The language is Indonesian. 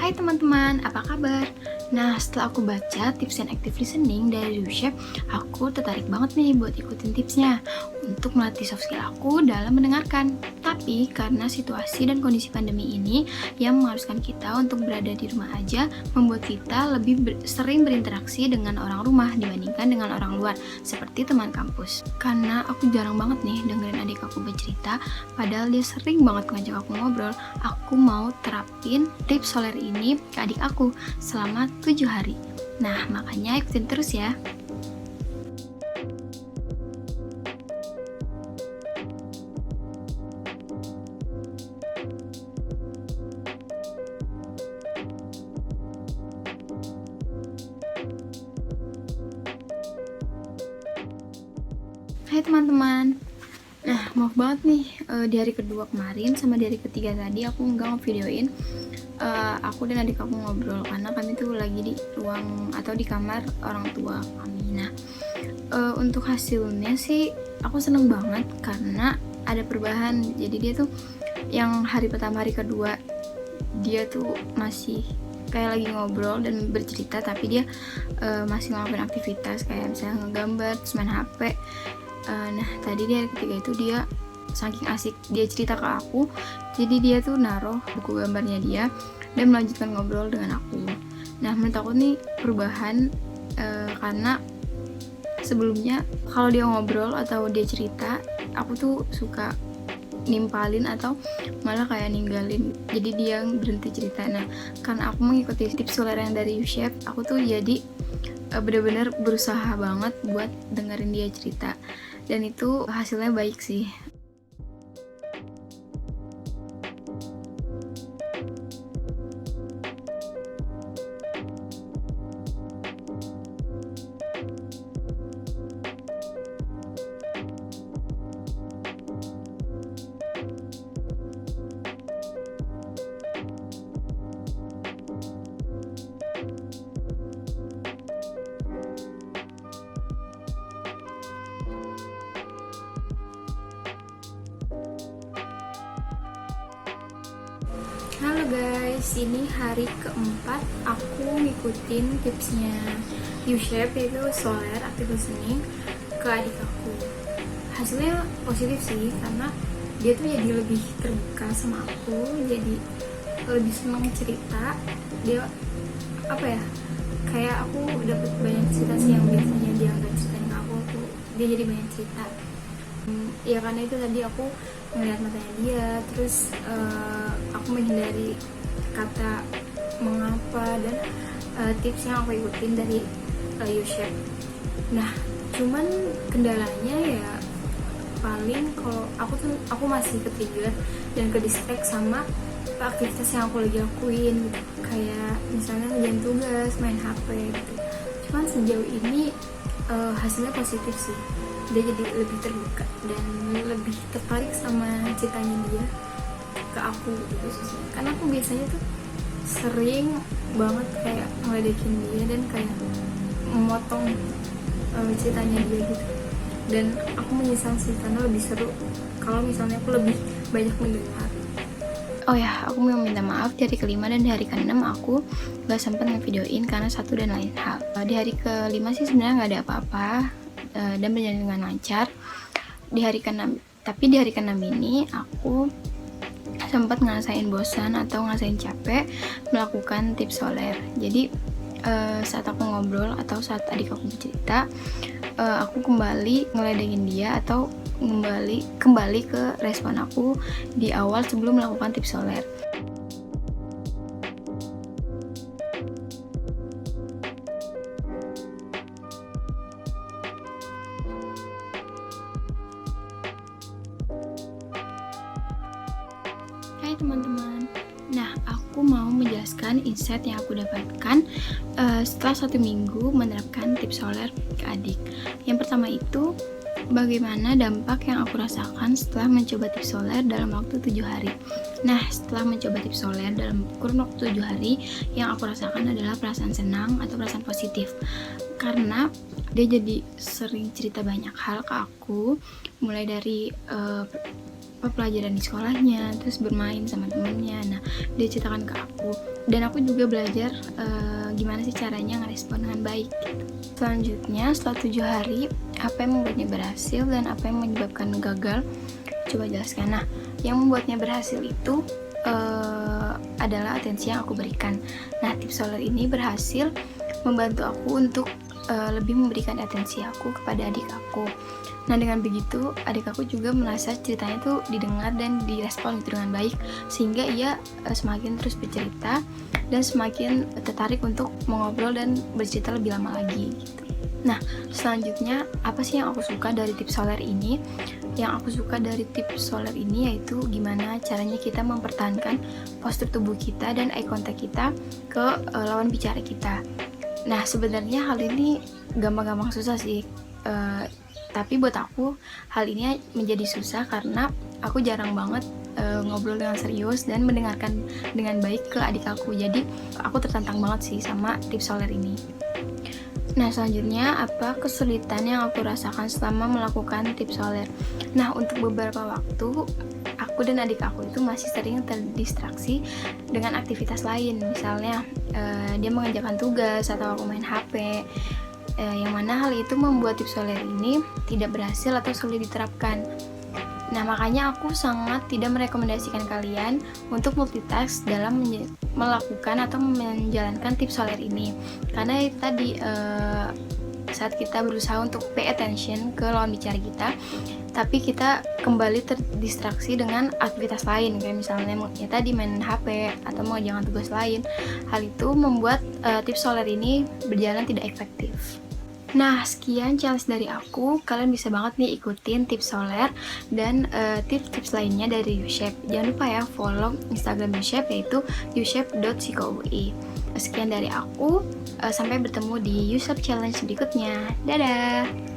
Hai teman-teman, apa kabar? Nah, setelah aku baca tips and active listening dari Reshape, aku tertarik banget nih buat ikutin tipsnya untuk melatih soft skill aku dalam mendengarkan. Tapi karena situasi dan kondisi pandemi ini yang mengharuskan kita untuk berada di rumah aja, membuat kita lebih sering berinteraksi dengan orang rumah dibandingkan dengan orang luar, seperti teman kampus. Karena aku jarang banget nih dengerin adik aku bercerita, padahal dia sering banget ngajak aku ngobrol, aku mau terapin tips soler ini ke adik aku selama 7 hari. Nah, makanya ikutin terus ya. Hai teman-teman. Nah, maaf banget nih, di hari kedua kemarin sama di hari ketiga tadi aku nggak ngevideoin aku dan adik aku ngobrol karena kami tuh lagi di ruang atau di kamar orang tua kami. Nah, untuk hasilnya sih aku seneng banget karena ada perubahan. Jadi dia tuh yang hari pertama, hari kedua dia tuh masih kayak lagi ngobrol dan bercerita, tapi dia masih ngelakuin aktivitas kayak misalnya ngegambar, terus main HP. Nah, tadi di hari ketiga itu dia saking asik dia cerita ke aku, jadi dia tuh naruh buku gambarnya dia dan melanjutkan ngobrol dengan aku. Nah, menurut aku nih perubahan karena sebelumnya kalau dia ngobrol atau dia cerita, aku tuh suka nimpalin atau malah kayak ninggalin, jadi dia berhenti cerita. Nah, karena aku mengikuti tips soler yang dari Reshape, aku tuh jadi bener-bener berusaha banget buat dengerin dia cerita, dan itu hasilnya baik sih. Halo guys, ini hari keempat aku ngikutin tipsnya Reshape, yaitu soler active listening ke adik aku. Hasilnya positif sih, karena dia tuh jadi lebih terbuka sama aku, jadi lebih seneng cerita. Dia apa ya, kayak aku dapet banyak cerita sih yang biasanya dia nggak ceritain ke aku, dia jadi banyak cerita. Ya karena itu tadi aku ngeliat matanya dia, terus aku menghindari kata mengapa dan tips yang aku ikutin dari Reshape. Nah, cuman kendalanya ya paling kalau aku masih ke-trigger dan ke-distract sama aktivitas yang aku lagi lakuin gitu, kayak misalnya ngerjain tugas, main HP gitu. Cuman sejauh ini hasilnya positif sih, dia jadi lebih terbuka dan lebih tertarik sama ceritanya dia ke aku gitu khususnya. Karena aku biasanya tuh sering banget kayak ngeledekin dia dan kayak memotong ceritanya dia gitu, dan aku menyesal sih karena lebih seru kalau misalnya aku lebih banyak mendengar. Oh ya, aku mau minta maaf di hari kelima dan di hari keenam aku gak sempat ngevideoin karena satu dan lain hal. Di hari kelima sih sebenarnya gak ada apa-apa dan berjalan dengan lancar. Tapi di hari keenam ini aku sempat ngerasain bosan atau ngerasain capek melakukan tips soler. Jadi saat aku ngobrol atau saat adik aku bercerita, aku kembali ngeledekin dia atau kembali ke respon aku di awal sebelum melakukan tips soler. Hai teman-teman, nah aku mau menjelaskan insight yang aku dapatkan setelah 1 minggu menerapkan tips soler ke adik. Yang pertama itu, bagaimana dampak yang aku rasakan setelah mencoba tips soler dalam waktu 7 hari. Nah, setelah mencoba tips soler dalam kurun waktu 7 hari, yang aku rasakan adalah perasaan senang atau perasaan positif. Karena dia jadi sering cerita banyak hal ke aku, mulai dari pelajaran di sekolahnya, terus bermain sama temennya. Nah, dia ceritakan ke aku, dan aku juga belajar gimana sih caranya ngerespon dengan baik gitu. Selanjutnya, setelah 7 hari, apa yang membuatnya berhasil dan apa yang menyebabkan gagal? Coba jelaskan. Nah, yang membuatnya berhasil itu adalah atensi yang aku berikan. Nah, tips soler ini berhasil membantu aku untuk lebih memberikan atensi aku kepada adik aku. Nah, dengan begitu adik aku juga merasa ceritanya tuh didengar dan direspon gitu dengan baik, sehingga ia semakin terus bercerita dan semakin tertarik untuk mengobrol dan bercerita lebih lama lagi gitu. Nah, selanjutnya apa sih yang aku suka dari tips soler ini? Yang aku suka dari tips soler ini yaitu gimana caranya kita mempertahankan postur tubuh kita dan eye contact kita ke lawan bicara kita. Nah, sebenarnya hal ini gampang-gampang susah sih, tapi buat aku hal ini menjadi susah karena aku jarang banget ngobrol dengan serius dan mendengarkan dengan baik ke adik aku. Jadi aku tertantang banget sih sama tips soler ini. Nah, selanjutnya apa kesulitan yang aku rasakan selama melakukan tips soler? Nah, untuk beberapa waktu aku dan adik aku itu masih sering terdistraksi dengan aktivitas lain. Misalnya dia mengerjakan tugas atau aku main HP, yang mana hal itu membuat tips soler ini tidak berhasil atau sulit diterapkan. Nah, makanya aku sangat tidak merekomendasikan kalian untuk multitask dalam melakukan atau menjalankan tips soler ini. Karena itu tadi saat kita berusaha untuk pay attention ke lawan bicara kita, tapi kita kembali terdistraksi dengan aktivitas lain, kayak misalnya ya tadi main HP atau mengerjakan tugas lain. Hal itu membuat tips soler ini berjalan tidak efektif. Nah, sekian challenge dari aku. Kalian bisa banget nih ikutin tips soler dan tips-tips lainnya dari YouShape. Jangan lupa ya follow Instagram YouShape yaitu youshape.psiko.ui. Sekian dari aku. Sampai bertemu di YouShape challenge berikutnya. Dadah!